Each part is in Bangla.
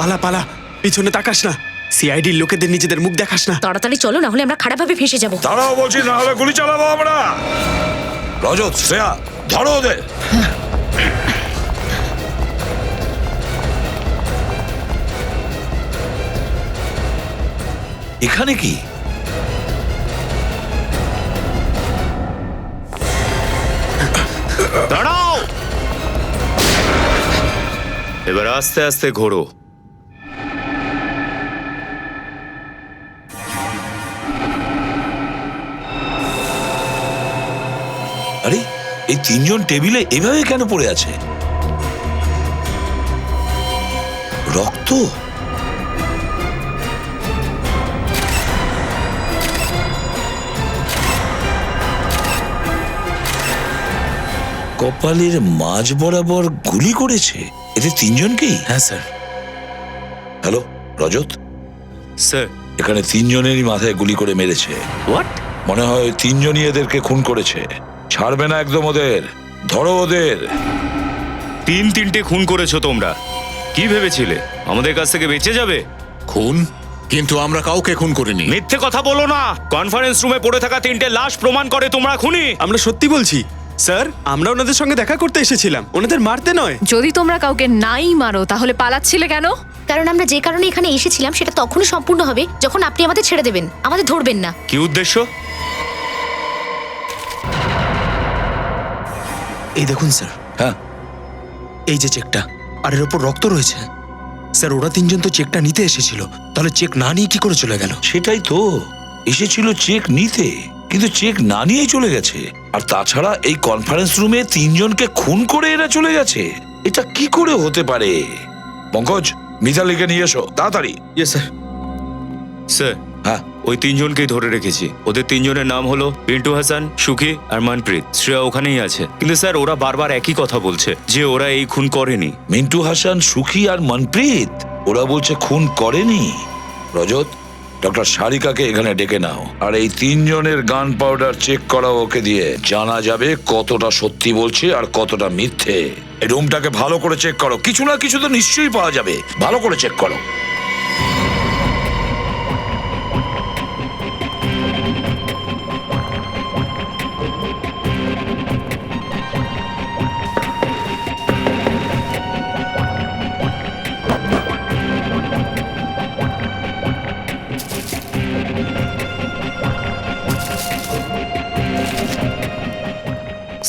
পালা পালা, পিছনে তাকাস না। সিআইডির লোকেদের নিজেদের মুখ দেখাস না। তাড়াতাড়ি চলো, না হলে আমরা খারাপভাবে ফেসে যাবো। তারাও বলছি, না হলে গুলি চালাবো আমরা। রজত, শ্রেয়া, ধরো ওদের। এখানে কি? দাঁড়াও, এবার আস্তে আস্তে ঘোরো। আরে, এই তিনজন টেবিলে এভাবে কেন পড়ে আছে? রক্ত? কপালের মাঝ বরাবর গুলি করেছে। এদের তিনজনকেই? হ্যাঁ স্যার। হ্যালো রজত, স্যার। এখানে তিনজনেরই মাথায় গুলি করে মেরেছে। হোয়াট? মনে হয় তিনজনই এদেরকে খুন করেছে। ছাড়বে না একদম ওদের। ধরো ওদের। তিনটে খুন করেছো তোমরা। কি ভেবেছিলে আমাদের কাছ থেকে বেঁচে যাবে? খুন? কিন্তু আমরা কাউকে খুন করিনি। মিথ্যে কথা বলো না। কনফারেন্স রুমে পড়ে থাকা 3টে লাশ প্রমাণ করে তোমরা খুনি। আমরা সত্যি বলছি স্যার, আমরা ওনাদের সঙ্গে দেখা করতে এসেছিলাম, ওনাদের মারতে নয়। যদি তোমরা কাউকে নাই মারো তাহলে পালাচ্ছিলে কেন? কারণ আমরা যে কারণে এখানে এসেছিলাম সেটা তখনই সম্পূর্ণ হবে যখন আপনি আমাদের ছেড়ে দেবেন, আমাদের ধরবেন না। কি উদ্দেশ্য? এই দেখুন স্যার, হ্যাঁ, এই যে চেকটা, আর এর ওপর রক্ত রয়েছে। স্যার, ওরা তিনজন তো চেকটা নিতে এসেছিল, তাহলে চেক না নিয়ে কি করে চলে গেল? সেটাই তো। এসেছিল চেক নিতে, কিন্তু চেক না নিয়েই চলে গেছে। আর তাছাড়া এই কনফারেন্স রুমে তিনজনকে খুন করে এরা চলে গেছে। এটা কি করে হতে পারে? পঙ্কজ, মিতালিকে নিয়ে এসো তাড়াতাড়ি। Yes sir. স্যার, হ্যাঁ, ওই তিনজনকেই ধরে রেখেছি। ওদের তিনজনের নাম হলো পিন্টু হাসান, সুখী আর মনপ্রীত। শ্রেয়া ওখানেই আছে। কিন্তু স্যার, ওরা বারবার একই কথা বলছে যে ওরা এই খুন করেনি। মিন্টু হাসান, সুখী আর মনপ্রীত ওরা বলছে খুন করেনি। রজত, ডক্টর সারিকাকে এখানে ডেকে নাও, আর এই তিনজনের গান পাউডার চেক করাও ওকে দিয়ে। জানা যাবে কতটা সত্যি বলছে আর কতটা মিথ্যে। এই রুমটাকে ভালো করে চেক করো, কিছু না কিছু তো নিশ্চয়ই পাওয়া যাবে। ভালো করে চেক করো।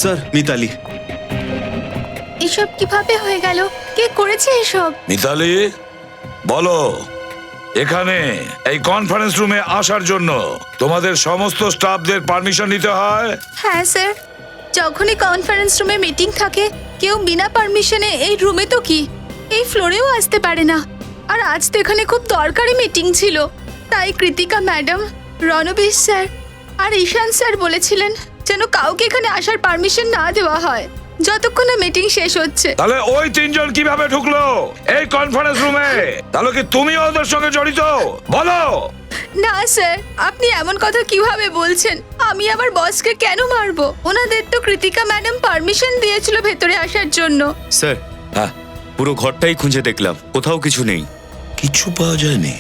স্যার, মিতালি। এসব কিভাবে হয়ে গেল? কে করেছে এসব? মিতালি, বলো, এখানে এই কনফারেন্স রুমে আসার জন্য তোমাদের সমস্ত স্টাফদের পারমিশন নিতে হয়? হ্যাঁ স্যার, যখনই কনফারেন্স রুমে মিটিং থাকে কেউ বিনা পারমিশনে এই রুমে তো কি এই ফ্লোরেও আসতে পারে না। আর আজ তো এখানে খুব দরকারি মিটিং ছিল, তাই কৃতিকা ম্যাডাম, রণবীর স্যার আর ঈশান স্যার বলেছিলেন যেন কাউকে এখানে আসার পারমিশন না দেওয়া হয় যতক্ষণ না মিটিং শেষ হচ্ছে। তাহলে ওই তিনজন কিভাবে ঢুকলো এই কনফারেন্স রুমে? তাহলে কি তুমিও ওদের সঙ্গে জড়িত? বলো। না স্যার, আপনি এমন কথা কিভাবে বলছেন? আমি আবার বসকে কেন মারবো? ওনাদের তো কৃতিকা ম্যাডাম পারমিশন দিয়েছিল ভেতরে আসার জন্য। স্যার, হ্যাঁ, পুরো ঘরটাই খুঁজে দেখলাম, কোথাও কিছু নেই। কিছু পাওয়া যায়নি?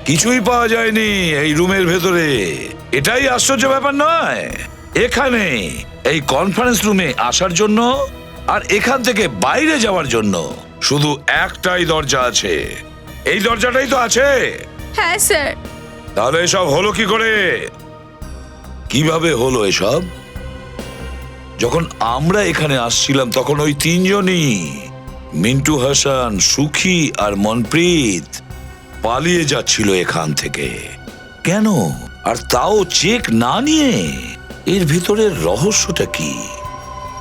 কিছুই পাওয়া যায়নি এই রুমের ভেতরে? এটাই আশ্চর্য ব্যাপার নয়? এখানে এই কনফারেন্স রুমে আসার জন্য আর এখান থেকে বাইরে যাওয়ার জন্য শুধু একটাই দরজা আছে। এই দরজাটাই তো আছে। হ্যাঁ স্যার। তাহলে এসব হলো কি করে? কিভাবে হলো এসব? যখন আমরা এখানে আসছিলাম তখন ওই তিনজনই, মিন্টু হাসান, সুখী আর মনপ্রীত, পালিয়ে যাচ্ছিল এখান থেকে। কেন? আর তাও চেক না নিয়ে। এর ভিতরের রহস্যটা কি?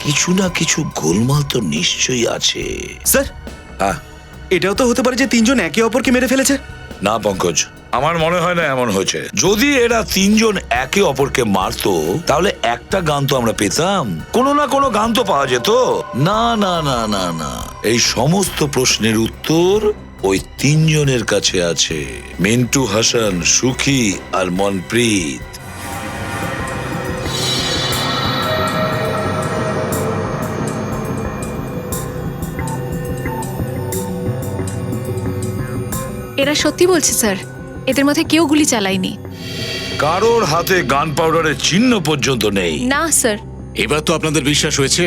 কিছু না কিছু গোলমাল তো নিশ্চয়ই আছে। স্যার, হ্যাঁ, এটাও তো হতে পারে যে তিনজন একে অপরকে মেরে ফেলেছে। না পঙ্কজ, আমার মনে হয় না এমন হয়েছে। যদি এরা তিনজন একে অপরকে মারতো তাহলে একটা গান তো আমরা পেতাম, কোনো না কোনো গান তো পাওয়া যেত। না না না না না, এই সমস্ত প্রশ্নের উত্তর ওই তিনজনের কাছে আছে, মিন্টু হাসান, সুখী আর মনপ্রীত। এরা সত্যি বলছে স্যার, এদের মধ্যে কেউ গুলি চালায়নি। কারোর হাতে গান পাউডারের চিহ্ন পর্যন্ত নেই। না স্যার। এবার তো আপনাদের বিশ্বাস হয়েছে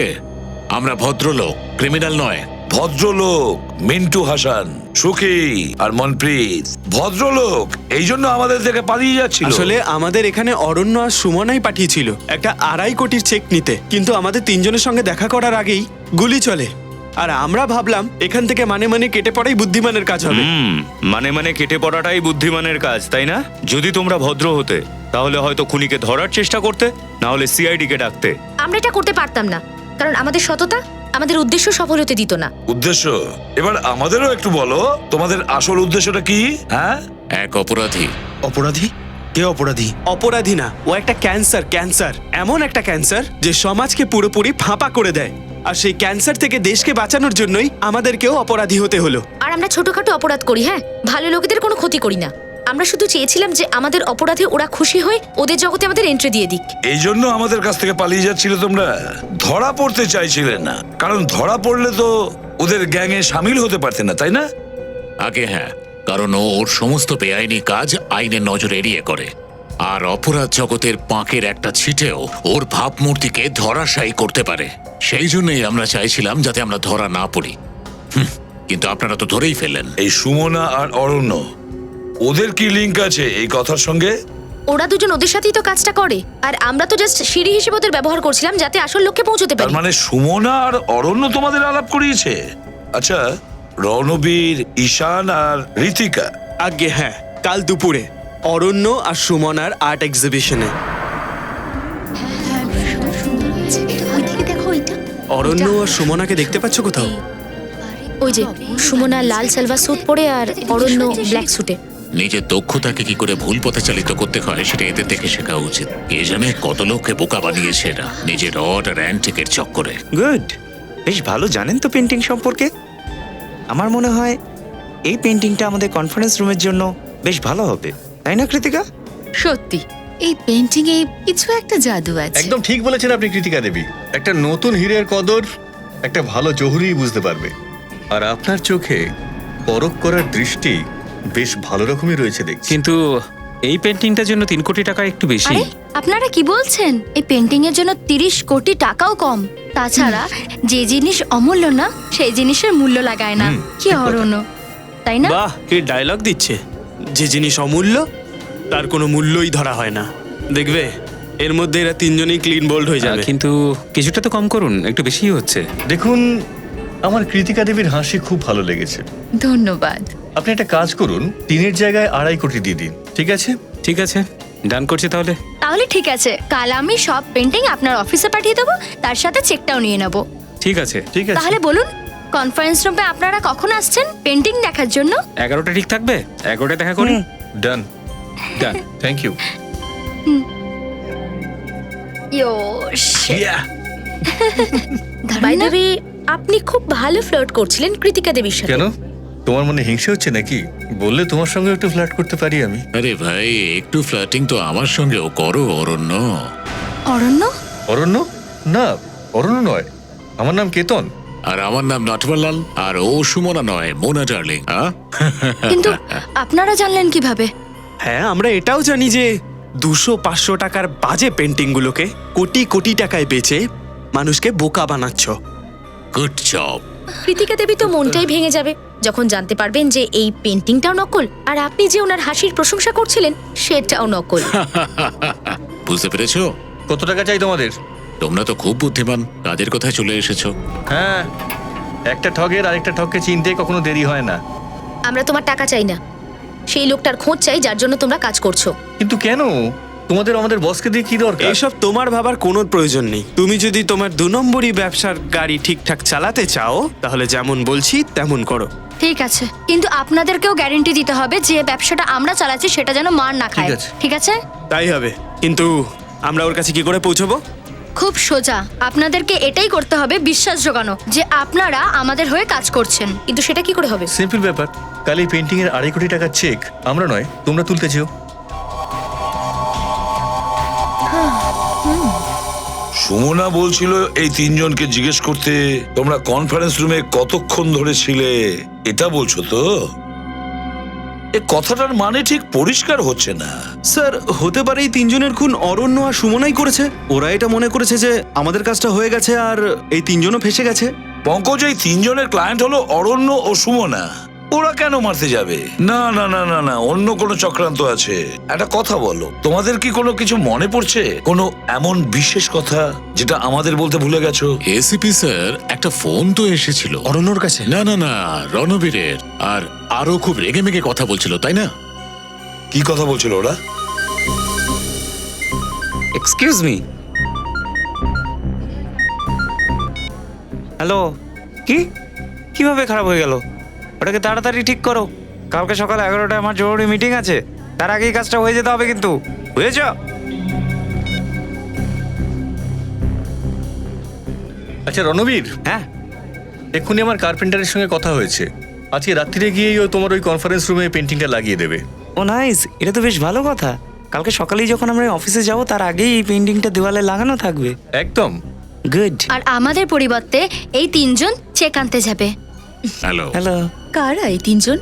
আমরা ভদ্রলোক, ক্রিমিনাল নয়। ভদ্রলোক মিন্টু হাসান, সুখী আর মনপ্রীত ভদ্রলোক, এই জন্য আমাদের থেকে পালিয়ে যাচ্ছিল। আসলে আমাদের এখানে অরণ্য আর সুমনাই পাঠিয়েছিল একটা 2.5 কোটির চেক নিতে, কিন্তু আমাদের তিনজনের সঙ্গে দেখা করার আগেই গুলি চলে। আর আমরা ভাবলাম এখান থেকে মানে কেটে পড়াই বুদ্ধিমানের কাজ হবে। মানে কেটে পড়াটাই বুদ্ধিমানের কাজ, তাই না? যদি তোমরা ভদ্র হতে তাহলে হয়তো খুনিকে ধরার চেষ্টা করতে, না হলে সিআইডি কে ডাকতে। আমরা এটা করতে পারতাম না, কারণ আমাদের সততা আমাদের উদ্দেশ্য সফল হতে দিত না। উদ্দেশ্য? এবার আমাদেরও একটু বলো, তোমাদের আসল উদ্দেশ্যটা কি? হ্যাঁ, এক অপরাধী। অপরাধী? কে অপরাধী? অপরাধী না, ও একটা ক্যান্সার, এমন একটা ক্যান্সার যে সমাজকে পুরোপুরি ফাঁপা করে দেয়। আর সেই ক্যান্সার থেকে দেশকে বাঁচানোর জন্যই আমাদেরকেও অপরাধী হতে হলো। আর আমরা ছোটখাটো অপরাধ করি, হ্যাঁ, ভালো লোকেদের কোনো ক্ষতি করি না। আমরা শুধু চেয়েছিলাম যে আমাদের অপরাধে ওরা খুশি হয়ে ওদের জগতে আমাদের এন্ট্রি দিয়ে দিক। এই জন্য আমাদের কাছ থেকে পালিয়ে যাচ্ছিলে তোমরা? ধরা পড়তে চাইছিলে না, কারণ ধরা পড়লে তো ওদের গ্যাংয়ে সামিল হতে পারতে না, তাই না? আগে হ্যাঁ, কারণ ও ওর সমস্ত বেআইনি কাজ আইনের নজর এড়িয়ে করে। আর অপরাধ জগতের পাঁকের একটা ছিটেও ওর ভাবমূর্তিকে ধরাশায়ী করতে পারে। সেই জন্যই আমরা চাইছিলাম যাতে আমরা ধরা না পড়ি। কিন্তু আপনারা তো ধরেই ফেললেন। এই সুমনা আর অরণ্য, ওদের কি লিংক আছে এই কথার সঙ্গে? ওরা দুজন ওদের সাথেই তো কাজটা করে, আর আমরা তো জাস্ট সিঁড়ি হিসেবে ওদের ব্যবহার করছিলাম যাতে আসল লক্ষ্যে পৌঁছতে তার পারি। মানে সুমনা আর অরণ্য তোমাদের আলাপ করিয়েছে? আচ্ছা, রণবীর, ঈশান আর ঋতিকা? আগে হ্যাঁ, কাল দুপুরে অরণ্য আর সুমনার আর্ট এক্সিবিশনে। অরণ্য আর সুমনাকে দেখতে পাচ্ছ কোথাও? ওই যে সুমনা লাল সালভার স্যুট পরে আর অরণ্য ব্ল্যাক স্যুটে। নিজের দক্ষতাকে কি করে ভুল পথে চালিত করতে হয় সেটা এদের দেখে শেখা উচিত। এ জানে কত লোককে বোকা বানিয়েছে এরা নিজের অড আর অ্যান্টিকের চক্করে। গুড, বেশ ভালো জানেন তো পেন্টিং সম্পর্কে। আমার মনে হয় এই পেন্টিংটা আমাদের কনফারেন্স রুমের জন্য বেশ ভালো হবে, তাই না কৃতিকা? সত্যি এই পেন্টিং এ কিছু একটা জাদু আছে। একদম ঠিক বলেছেন আপনি কৃতিকা দেবী। একটা নতুন হীরের কদর একটা ভালো জহুরি বুঝতে পারবে। আর আপনার চোখে পরখ করার দৃষ্টি বেশ ভালো রকমই রয়েছে দেখছি। কিন্তু এই পেন্টিংটার জন্য 3 কোটি টাকা একটু বেশি। আরে আপনারা কি বলছেন? এই পেন্টিং এর জন্য 30 কোটি টাকাও কম। তাছাড়া যে জিনিস অমূল্য না সেই জিনিসের মূল্য লাগায় না। কি অরণ্য, তাই না? বাহ, কি ডায়লগ দিচ্ছে! যে জিনিস অমূল্য তার কোনো মূল্যই ধরা হয় না। দেখবে এর মধ্যে এরা তিনজনই ক্লিন বোল্ড হয়ে যাবে। কিন্তু কিছুটা তো কম করুন, একটু বেশি হচ্ছে। দেখুন, আমার কৃতিকা দেবীর হাসি খুব ভালো লেগেছে। ধন্যবাদ। আপনি একটা কাজ করুন, 3-এর জায়গায় 2.5 কোটি দিয়ে দিন, ঠিক আছে? ঠিক আছে, ডান করছি তাহলে। তাহলে ঠিক আছে, কাল আমি সব পেন্টিং আপনার অফিসে পাঠিয়ে দেবো, তার সাথে চেকটাও নিয়ে নেব। ঠিক আছে। ঠিক আছে। তাহলে বলুন, কনফারেন্স রুমে আপনারা কখন আসছেন পেন্টিং দেখার জন্য? 11টা ঠিক থাকবে? 11টায় দেখা করি। Done done, thank you. By the way, আপনি খুব ভালো ফ্লার্ট করছিলেন কৃতিকা দেবীর সাথে। কেন, তোমার মনে হিংসে হচ্ছে নাকি? বললে তোমার সঙ্গে একটু ফ্লার্ট করতে পারি আমি। আরে ভাই, একটু ফ্লার্টিং তো আমার সঙ্গেও করো অরণ্য। অরণ্য? অরণ্য? না, অরণ্য নয়, আমার নাম কেতন। আর আমার নাম নটওয়ারলাল। আর ও সুমনা নয়, মোনা ডার্লিং। কিন্তু আপনারা জানলেন কিভাবে? হ্যাঁ, আমরা এটাও জানি যে 200-500 টাকার বাজে পেন্টিংগুলোকে কোটি কোটি টাকায় বেচে মানুষকে বোকা বানাচ্ছ। Good job. কৃতিকা দেবী তো মনটাই ভেঙে যাবে যখন জানতে পারবেন যে এই পেন্টিংটাও নকল, আর আপনি যে ওনার হাসির প্রশংসা করছিলেন সেটাও নকল। বুঝতে পেরেছো? কত টাকা চাই তোমাদের? তোমরা তো খুব বুদ্ধিমান, কাজের কথায় চলে এসেছো। হ্যাঁ, একটা ঠগের আরেকটা ঠগকে চিনতে কখনো দেরি হয় না। আমরা তোমার টাকা চাই না, সেই লোকটার খোঁজ চাই যার জন্য তোমরা কাজ করছো। কিন্তু কেন? তোমাদের আমাদের বসকে দিয়ে কি দরকার? এইসব তোমার ভাবার কোনো প্রয়োজন নেই। তুমি যদি তোমার 2 নম্বরই ব্যবসার গাড়ি ঠিকঠাক চালাতে চাও তাহলে যেমন বলছি তেমন করো। ঠিক আছে, কিন্তু আপনাদেরকেও গ্যারান্টি দিতে হবে যে ব্যবসাটা আমরা চালাচ্ছি সেটা যেন মার না খায়। ঠিক আছে? তাই হবে। কিন্তু আমরা ওর কাছে কি করে পৌঁছবো? খুব সোজা, আপনাদেরকে এটাই করতে হবে, বিশ্বাস জোগানো যে আপনারা আমাদের হয়ে কাজ করছেন। কিন্তু সেটা কি করে হবে? সিম্পল ব্যাপার, কাল এই পেন্টিং এর 2.5 কোটি টাকার চেক আমরা নয় তোমরা তুলতে চেও। সুমনা বলছিল এই 3 জনকে জিজ্ঞেস করতে তোমরা কনফারেন্স রুমে কতক্ষণ ধরে ছিলে, এটা বলছো তো? এ কথাটার মানে ঠিক পরিষ্কার হচ্ছে না। স্যার হতে পারে এই তিনজনের খুন অরণ্য আর সুমনাই করেছে। ওরা এটা মনে করেছে যে আমাদের কাজটা হয়ে গেছে আর এই তিনজনও ফেসে গেছে। পঙ্কজ, এই তিনজনের ক্লায়েন্ট হলো অরণ্য ও সুমনা। ওরা কেন মারতে যাবে? না না না না না, অন্য কোনো চক্রান্ত আছে। একটা কথা বলো, তোমাদের কি কোনো কিছু মনে পড়ছে? কোনো এমন বিশেষ কথা যেটা আমাদের বলতে ভুলে গেছো? এসিপি স্যার, একটা ফোন তো এসেছিল অরণ্যর কাছে? না না না, রণবীরের। আর আরো খুব রেগে মেগে কথা বলছিল, তাই না? কি কথা বলছিল ওরা? Excuse me. হ্যালো, কি কিভাবে খারাপ হয়ে গেল? ওটাকে তাড়াতাড়ি ঠিক করো। কালকে সকাল 11টায় আমার জরুরি মিটিং আছে, তার আগেই কাজটা হয়ে যেতে হবে কিন্তু। বুঝেছ? আচ্ছা রণবীর, হ্যাঁ, এক্ষুনি আমার কার্পেন্টারের সঙ্গে কথা হয়েছে। আজকে রাত্রিরে গিয়েই ও তোমার ওই কনফারেন্স রুমে পেন্টিংটা লাগিয়ে দেবে। ও নাইস, এটা তো বেশ ভালো কথা। কালকে সকালেই যখন আমরা অফিসে যাব তার আগেই এই পেইন্টিংটা দেওয়ালে লাগানো থাকবে। একদম। গুড। আর আমাদের পরিবর্তে এই তিনজন চেক আনতে যাবে। হ্যালো। হ্যালো। কারা এই তিনজন?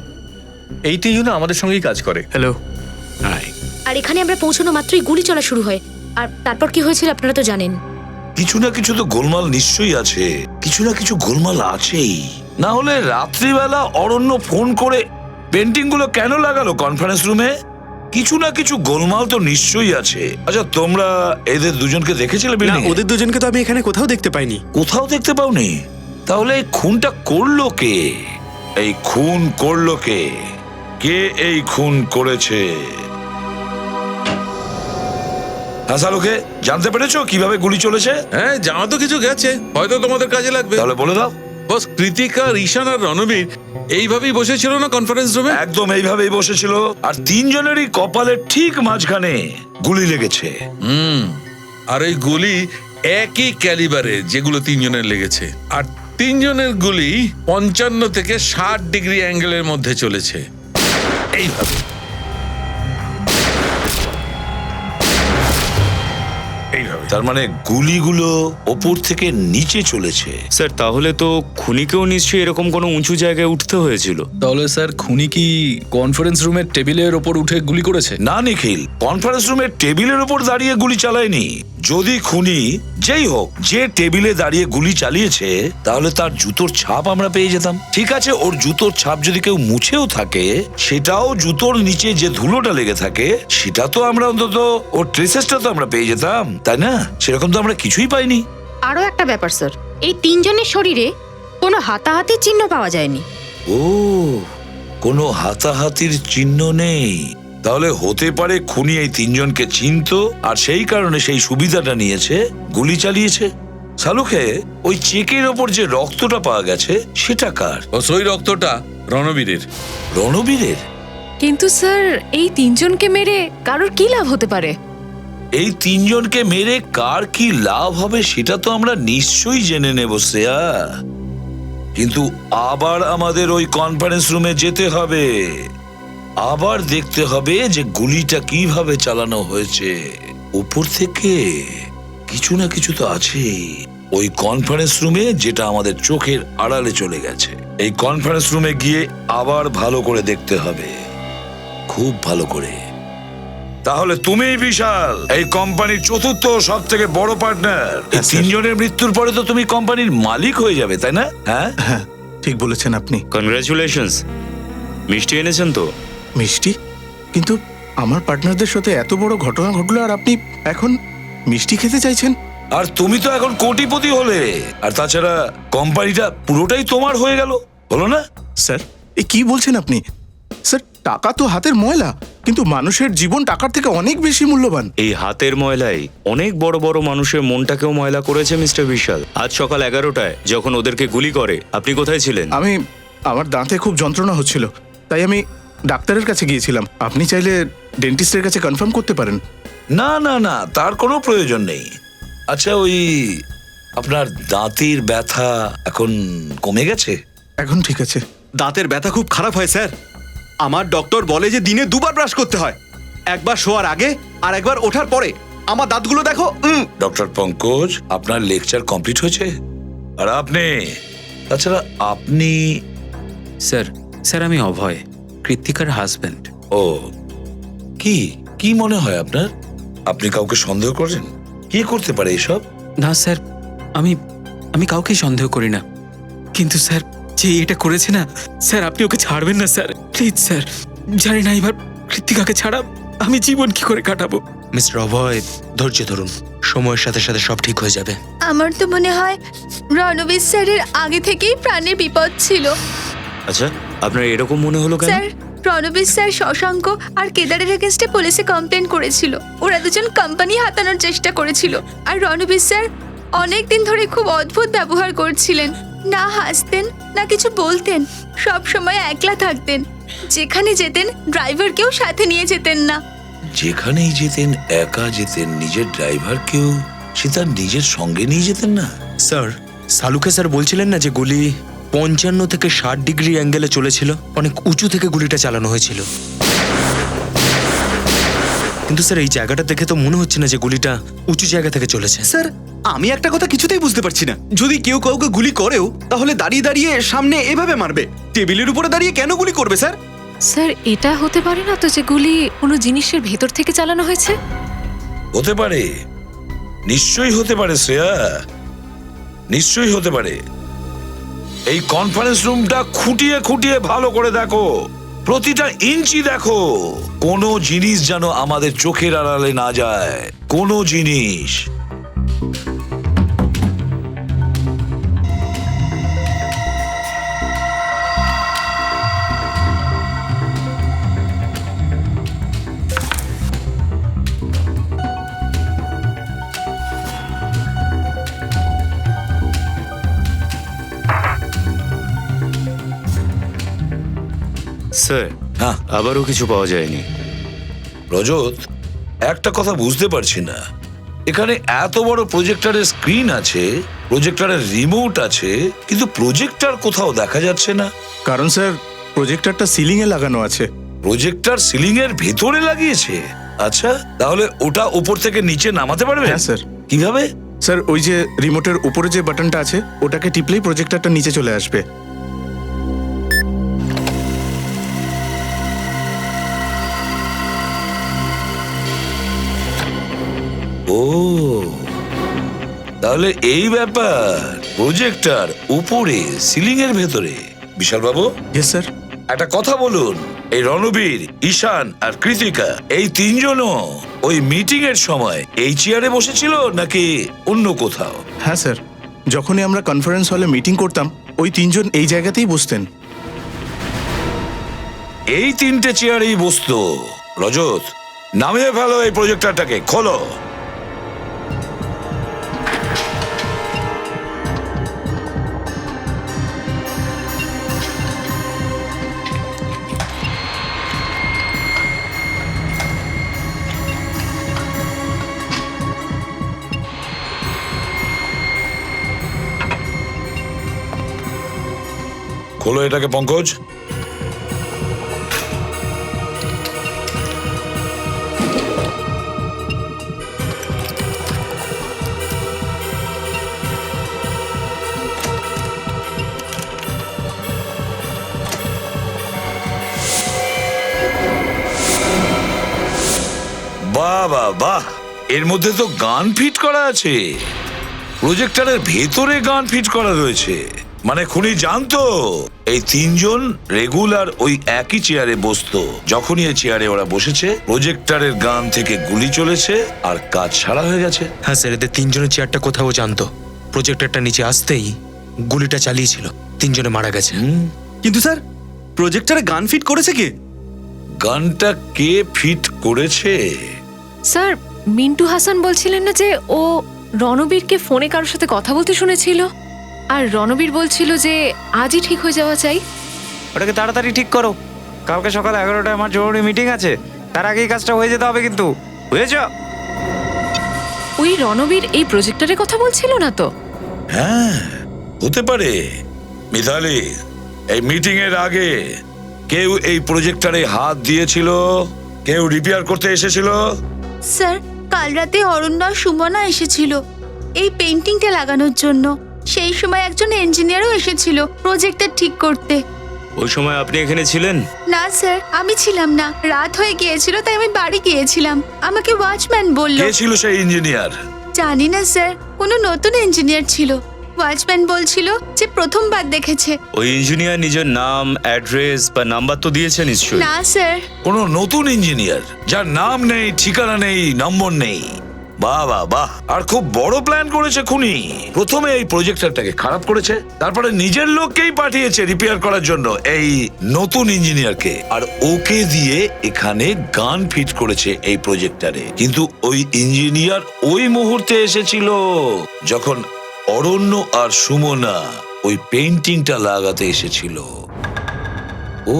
এই তিনজন আমাদের সঙ্গেই কাজ করে। হ্যালো। হাই। আর এখানে আমরা পৌঁছানো মাত্রই গুলি চলা শুরু হয়। আর তারপর কি হয়েছিল আপনারা তো জানেন। কিছু না কিছু তো গোলমাল নিশ্চয়ই আছে, কিছু না কিছু গোলমাল আছেই। না হলে রাত্রিবেলা অরণ্য ফোন করে পেন্টিং গুলো কেন লাগালো কনফারেন্স রুমে? কিছু না কিছু গোলমাল তো নিশ্চয়ই আছে। আচ্ছা, তোমরা এদের দুজনকে দেখেছিলে না, বিল্ডিং? ওদের দুজনকে তো আমি এখানে কোথাও দেখতে পাইনি। কোথাও দেখতে পাওনি? তাহলে এই খুনটা করলো কে? এই খুন করলো কে? কে এই খুন করেছে? হাসালোকে জানতে পেরেছো কিভাবে গুলি চলেছে? হ্যাঁ, জানা তো কিছু গেছে, হয়তো তোমাদের কাজে লাগবে। তাহলে বলে দাও। বস, কৃতিকা, ঈশান আর রণবীর এইভাবেই বসেছিল না কনফারেন্স রুমে? একদম এইভাবেই বসেছিল, আর তিনজনেরই কপালের ঠিক মাঝখানে গুলি লেগেছে। আর এই গুলি একই ক্যালিবারে যেগুলো তিনজনের লেগেছে। আর তিনজনের গুলি 55 থেকে 60 ডিগ্রি অ্যাঙ্গেলের মধ্যে চলেছে, এইভাবে। তার মানে গুলিগুলো ওপর থেকে নিচে চলেছে। স্যার তাহলে তো খুনিকেও নিশ্চয়ই এরকম কোনো উঁচু জায়গায় উঠতে হয়েছিল। তাহলে স্যার খুনি কি কনফারেন্স রুমের টেবিলের ওপর উঠে গুলি করেছে? না নিখিল, কনফারেন্স রুমের টেবিলের ওপর দাঁড়িয়ে গুলি চালায়নি। যদি খুনি যেই হোক, যে টেবিলে দাঁড়িয়ে গুলি চালিয়েছে, তাহলে তার জুতোর ছাপ আমরা পেয়ে যেতাম। ঠিক আছে, ওর জুতোর ছাপ যদি কেউ মুছেও থাকে, সেটাও জুতোর নিচে যে ধুলোটা লেগে থাকে, সেটা তো আমরা অন্তত ওর ট্রেসেসটা তো আমরা পেয়ে যেতাম, তাই না? সেরকম তো আমরা কিছুই পাইনি। আরো একটা ব্যাপার স্যার, এই তিনজনের শরীরে কোনো হাতাহাতির চিহ্ন পাওয়া যায়নি। ও, কোনো হাতাহাতির চিহ্ন নেই? তাহলে হতে পারে খুনি এই তিনজনকে চিনতো আর সেই কারণে সেই সুবিধাটা নিয়েছে, গুলি চালিয়েছে। শালুকে, ওই চেকের ওপর যে রক্তটা পাওয়া গেছে সেটা কার? ওই রক্তটা রণবীরের। রণবীরের? কিন্তু স্যার, এই তিনজনকে মেরে কারোর কি লাভ হতে পারে? এই তিনজনকে মেরে কার কি লাভ হবে সেটা তো আমরা নিশ্চয়ই জেনে নেব শ্রেয়া। কিন্তু আবার আমাদের ওই কনফারেন্স রুমে যেতে হবে, আবার দেখতে হবে যে গুলিটা কিভাবে চালানো হয়েছে। উপর থেকে কিছু না কিছু তো আছে ওই কনফারেন্স রুমে, যেটা আমাদের চোখের আড়ালে চলে গেছে। এই কনফারেন্স রুমে গিয়ে আবার ভালো করে দেখতে হবে, খুব ভালো করে। তাহলে তুমি বিশাল, এই কোম্পানির চতুর্থ সব থেকে বড় পার্টনার। এই তিনজনের মৃত্যুর পরে তো তুমি কোম্পানির মালিক হয়ে যাবে, তাই না? হ্যাঁ হ্যাঁ, ঠিক বলেছেন আপনি। কনগ্রাচুলেশনস। মিষ্টি এনেছেন তো? মিষ্টি? কিন্তু আমার পার্টনারদের সাথে এত বড় ঘটনা ঘটলো আর আপনি এখন মিষ্টি খেতে চাইছেন? আর তুমি তো এখন কোটিপতি হলে, আর তাছাড়া কোম্পানিটা পুরোটাই তোমার হয়ে গেল, হলো না? স্যার, এ কি বলছেন আপনি? স্যার, টাকা তো হাতের ময়লা, কিন্তু মানুষের জীবন টাকার থেকে অনেক বেশি মূল্যবান। এই হাতের ময়লাই অনেক বড় বড় মানুষের মনটাকেও ময়লা করেছে মিস্টার বিশাল। আজ সকাল 11টায় যখন ওদেরকে গুলি করে আপনি কোথায় ছিলেন? আমার দাঁতে খুব যন্ত্রণা হচ্ছিল, তাই আমি ডাক্তারের কাছে গিয়েছিলাম। আপনি চাইলে ডেন্টিস্টের কাছে কনফার্ম করতে পারেন। না না না, তার কোনো প্রয়োজন নেই। আচ্ছা, ওই আপনার দাঁতের ব্যথা এখন কমে গেছে? এখন ঠিক আছে। দাঁতের ব্যথা খুব খারাপ হয় স্যার। আমার ডক্টর বলে যে দিনে দুবার ব্রাশ করতে হয়, একবার শোয়ার আগে আর একবার ওঠার পরে। আমার দাঁতগুলো দেখো। ডক্টর পঙ্কজ, আপনার লেকচার কমপ্লিট হয়েছে? আর আপনি, তাছাড়া আপনি? স্যার, আমি অভয়। কৃত্তিকার হাজব্যান্ড। ও কি কি মনে হয় আপনার? আপনি কাউকে সন্দেহ করেন? কে করতে পারে এসব? না স্যার, আমি আমি কাউকেই সন্দেহ করি না, কিন্তু স্যার যে এটা করেছে না স্যার, আপনি ওকে ছাড়বেন না স্যার, প্লিজ স্যার। জানি না এবার কৃত্তিকাকে ছাড়া আমি জীবন কি করে কাটাবো। মিস্টার অভয়, ধৈর্য ধরুন, সময়ের সাথে সাথে সব ঠিক হয়ে যাবে। আমার তো মনে হয় রণবীর স্যারের আগে থেকেই প্রাণের বিপদ ছিল। আচ্ছা, আপনার এরকম মনে হলো কেন? স্যার, রণবীর স্যার শশাঙ্ক আর কেদারের এগেন্স্টে পুলিশে কমপ্লেন করেছিল। ওরা দুজন কোম্পানি হাতানোর চেষ্টা করেছিল। আর রণবীর স্যার অনেক দিন ধরে খুব অদ্ভুত ব্যবহার করছিলেন। না হাসতেন, না কিছু বলতেন, সব সময় একলা থাকতেন। যেখানে যেতেন ড্রাইভারকেও সাথে নিয়ে যেতেন না। যেখানেই যেতেন একা যেতেন, নিজের ড্রাইভারকেও সে তার নিজের সঙ্গে নিয়ে যেতেন না। স্যার, সালুকে স্যার বলছিলেন না যে গুলি 55 থেকে 60 ডিগ্রি অ্যাঙ্গেলে চলেছিল, অনেক উঁচু থেকে গুলিটা চালানো হয়েছিল। কিন্তু স্যার এই জায়গাটা দেখে তো মনে হচ্ছে না যে গুলিটা উঁচু জায়গা থেকে চলেছে। স্যার, আমি একটা কথা কিছুতেই বুঝতে পারছি না। যদি কেউ কাউকে গুলি করেও তাহলে দাঁড়িয়ে দাঁড়িয়ে সামনে এভাবে মারবে, টেবিলের উপরে দাঁড়িয়ে কেন গুলি করবে স্যার? স্যার, এটা হতে পারে না তো যে গুলি কোনো জিনিসের ভেতর থেকে চালানো হয়েছে? হতে পারে, নিশ্চয়ই হতে পারে শ্রেয়া, নিশ্চয়ই হতে পারে। এই কনফারেন্স রুমটা খুঁটিয়ে খুঁটিয়ে ভালো করে দেখো, প্রতিটা ইঞ্চি দেখো, কোনো জিনিস যেন আমাদের চোখের আড়ালে না যায়, কোনো জিনিস। স্যার, হ্যাঁ আবারও কিছু পাওয়া যায়নি। রজত, একটা কথা বুঝতে পারছি না, এখানে এত বড় প্রজেক্টরের স্ক্রিন আছে, প্রজেক্টরের রিমোট আছে, কিন্তু প্রজেক্টর কোথাও দেখা যাচ্ছে না। কারণ স্যার প্রজেক্টরটা সিলিং এ লাগানো আছে। প্রজেক্টর সিলিং এর ভেতরে লাগিয়েছে? আচ্ছা, তাহলে ওটা উপর থেকে নিচে নামাতে পারবে? হ্যাঁ স্যার। কিভাবে? স্যার, ওই যে রিমোটের উপরে যে বাটনটা আছে ওটাকে টিপলেই প্রজেক্টরটা নিচে চলে আসবে। ও, তাহলে এই ব্যাপার, প্রজেক্টর উপরে সিলিং এর ভেতরে। বিশাল বাবু। Yes sir. একটা কথা বলুন, এই রণবীর, ঈশান আর কৃতিকা এই তিনজনও ওই মিটিং এর সময় এই চেয়ারে বসেছিল নাকি অন্য কোথাও? হ্যাঁ স্যার, যখনই আমরা কনফারেন্স হলে মিটিং করতাম ওই তিনজন এই জায়গাতেই বসতেন। এই তিনটে চেয়ারেই বসতো। রজত, নামিয়ে ফেলো এই প্রজেক্টরটাকে, খোলো। খোলো এটাকে পঙ্কজ। বাহ বাহ বাহ, এর মধ্যে তো গান ফিট করা আছে, প্রজেক্টরের ভেতরে গান ফিট করা রয়েছে। মানে খুনি জানতো এই তিনজন রেগুলার ওই একই চেয়ারে বসতো। যখনই এই চেয়ারে ওরা বসেছে, প্রজেক্টরের গান থেকে গুলি চলেছে আর কাজ ছাড়া হয়ে গেছে। হ্যাঁ স্যার, এদের তিনজনের চেয়ারটা কোথাও জানতো, প্রজেক্টরটা নিচে আসতেই গুলিটা চালিয়েছিল, তিনজনে মারা গেছে। কিন্তু স্যার, প্রজেক্টরে গান ফিট করেছে কে? গানটা কে ফিট করেছে? স্যার, মিন্টু হাসান বলছিলেন না যে ও রণবীরকে ফোনে কারোর সাথে কথা বলতে শুনেছিল, আর রণবীর বলছিল যে আজই ঠিক হয়ে যাওয়া চাই। ওটাকে তাড়াতাড়ি ঠিক করো, কালকে সকাল 11টায় আমার জরুরি মিটিং আছে, তার আগেই কাজটা হয়ে যেতে হবে কিন্তু, বুঝেছ? ওই রণবীর এই প্রজেক্টরের কথা বলছিল না তো? হ্যাঁ, হতে পারে। মিতালি, এই মিটিং এর আগে কেউ এই প্রজেক্টরে হাত দিয়েছিল? কেউ রিপেয়ার করতে এসেছিল? স্যার, কাল রাতে অরণ্য আর সুমনা এসেছিল এই পেন্টিংটা লাগানোর জন্য। সেই সময় একজন ইঞ্জিনিয়ারও এসেছিল প্রজেক্টটা ঠিক করতে। ওই সময় আপনি এখানে ছিলেন? না স্যার, আমি ছিলাম না, রাত হয়ে গিয়েছিল তাই আমি বাড়ি গিয়েছিলাম। আমাকে ওয়াচম্যান বলল। কে ছিল সেই ইঞ্জিনিয়ার? জানি না স্যার, কোনো নতুন ইঞ্জিনিয়ার ছিল। ওয়াচম্যান বলছিল যে প্রথমবার দেখেছে। ওই ইঞ্জিনিয়ার নিজের নাম, অ্যাড্রেস বা নাম্বার তো দিয়েছে নিশ্চয়ই? না স্যার। কোন নতুন ইঞ্জিনিয়ার যার নাম নেই, ঠিকানা নেই, নম্বর নেই? বাহ বাহ বাহ, আর খুব বড় প্ল্যান করেছে খুনি। প্রথমে এই প্রজেক্টরটাকে খারাপ করেছে, তারপরে নিজের লোককেই পাঠিয়েছে রিপেয়ার করার জন্য এই নতুন ইঞ্জিনিয়ারকে, আর ওকে দিয়ে এখানে গান ফিট করেছে এই প্রজেক্টরে। কিন্তু ওই ইঞ্জিনিয়ার ওই মুহূর্তে এসেছিল যখন অরণ্য আর সুমনা ওই পেইন্টিংটা লাগাতে এসেছিল। ও,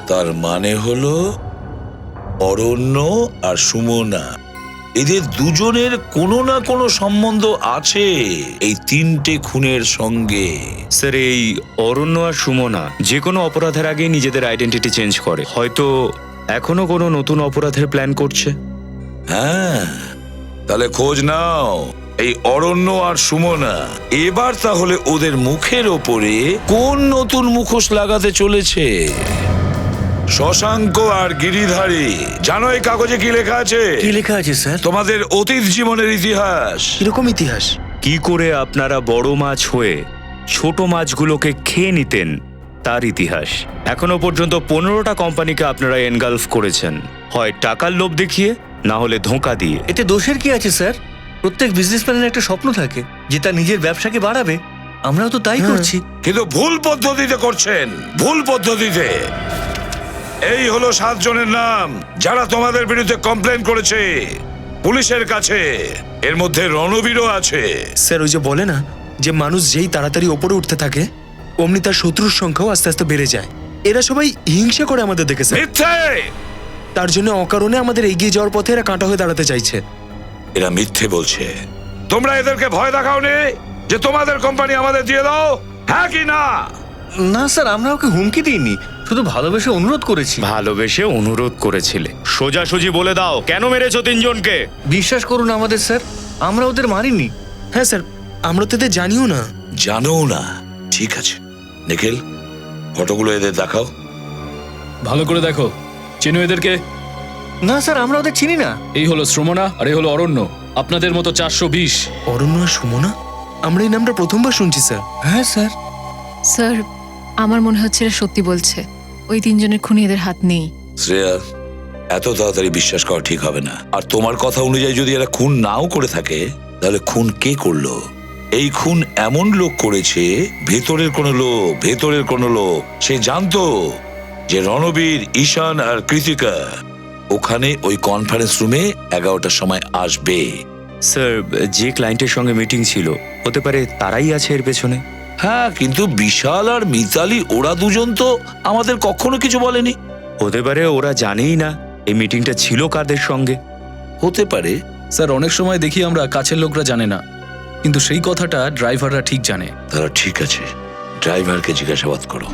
তার মানে হলো অরণ্য আর সুমনা এদের দুজনের কোনো না কোনো সম্বন্ধ আছে এই তিনটে খুনের সঙ্গে। স্যার, এই অরণ্য আর সুমনা যে কোনো অপরাধের আগে নিজেদের আইডেন্টিটি চেঞ্জ করে। হয়তো এখনো কোনো নতুন অপরাধের প্ল্যান করছে। হ্যাঁ, তাহলে খোঁজ নাও এই অরণ্য আর সুমনা এবার তাহলে ওদের মুখের ওপরে কোন নতুন মুখোশ লাগাতে চলেছে। শশাঙ্ক আর গিরিধারী, জানো এই কাগজে কি লেখা আছে? কি লেখা আছে স্যার? তোমাদের অতীত জীবনের ইতিহাস। কিরকম ইতিহাস? কি করে আপনারা বড় মাছ হয়ে ছোট মাছগুলোকে খেয়ে নিতেন তার ইতিহাস। এখনো পর্যন্ত 15টা কোম্পানিকে আপনারা এনগালফ করেছেন, হয় টাকার লোভ দেখিয়ে, না হলে ধোঁকা দিয়ে। এতে দোষের কি আছে স্যার? প্রত্যেক বিজনেসম্যানের একটা স্বপ্ন থাকে যে তার নিজের ব্যবসাকে বাড়াবে। আমরাও তো তাই করছি। কিন্তু ভুল পদ্ধতিতে করছেন, ভুল পদ্ধতিতে। এই হলো 7 জনের নাম যারা তোমাদের বিরুদ্ধে কমপ্লেন করেছে পুলিশের কাছে। এর মধ্যে রণবীরও আছে। স্যার, ওই যে বলে না যে মানুষ যেই তাড়াতাড়ি ওপরে উঠতে থাকে অমনি তার শত্রুর সংখ্যাও আস্তে আস্তে বেড়ে যায়। এরা সবাই হিংসা করে আমাদের দেখে স্যার। মিথ্যে! তার জন্য অকারণে আমাদের এগিয়ে যাওয়ার পথে এরা কাঁটা হয়ে দাঁড়াতে চাইছে। এরা মিথ্যে বলছে। তোমরা এদেরকে ভয় দেখাওনি যে তোমাদের কোম্পানি আমাদের দিয়ে দাও, হ্যাঁ কি না? না স্যার, আমরা ওকে হুমকি দিইনি, শুধু ভালোবেসে অনুরোধ করেছি। ভালোবেসে অনুরোধ করেছিলে? সোজাসুজি বলে দাও, কেন মেরেছো 3 জনকে? বিশ্বাস করুন আমাদের স্যার, আমরা ওদের মারিনি। হ্যাঁ স্যার, আমরা তো এদের জানিও না। জানো না? ঠিক আছে নিখিল, ফটোগুলো এদের দেখাও। ভালো করে দেখো, চেনো এদেরকে? না স্যার, আমরা ওদের চিনি না। এই হলো শ্রমণা আর এই হলো অরণ্য, আপনাদের মতো 420। অরণ্য আর সুমনা? আমরা এই নামটা প্রথমবার শুনছি স্যার। হ্যাঁ স্যার। স্যার, আমার মনে হচ্ছে এরা সত্যি বলছে। ওই 3 জনের খুনি এদের হাত নেই। শ্রেয়া, এত তাড়াতাড়ি বিশ্বাস করা ঠিক হবে না। আর তোমার কথা অনুযায়ী যদি এরা খুন নাও করে থাকে, তাহলে খুন কে করলো? এই খুন এমন লোক করেছে, ভেতরের কোনো লোক সে জানতো যে রণবীর, ঈশান আর কৃতিকা ওখানে ওই কনফারেন্স রুমে 11টার সময় আসবে। স্যার, যে ক্লায়েন্টের সঙ্গে মিটিং ছিল, হতে পারে তারাই আছে এর পেছনে। হ্যাঁ, কিন্তু বিশাল আর মিতালি ওরা দুজন তো আমাদের কখনো কিছু বলেনি। হতে পারে ওরা জানেই না এই মিটিংটা ছিল কাদের সঙ্গে। হতে পারে। স্যার, অনেক সময় দেখি আমরা কাছের লোকরা জানে না, কিন্তু সেই কথাটা ড্রাইভাররা ঠিক জানে। তারা ঠিক আছে, ড্রাইভারকে জিজ্ঞাসাবাদ করো।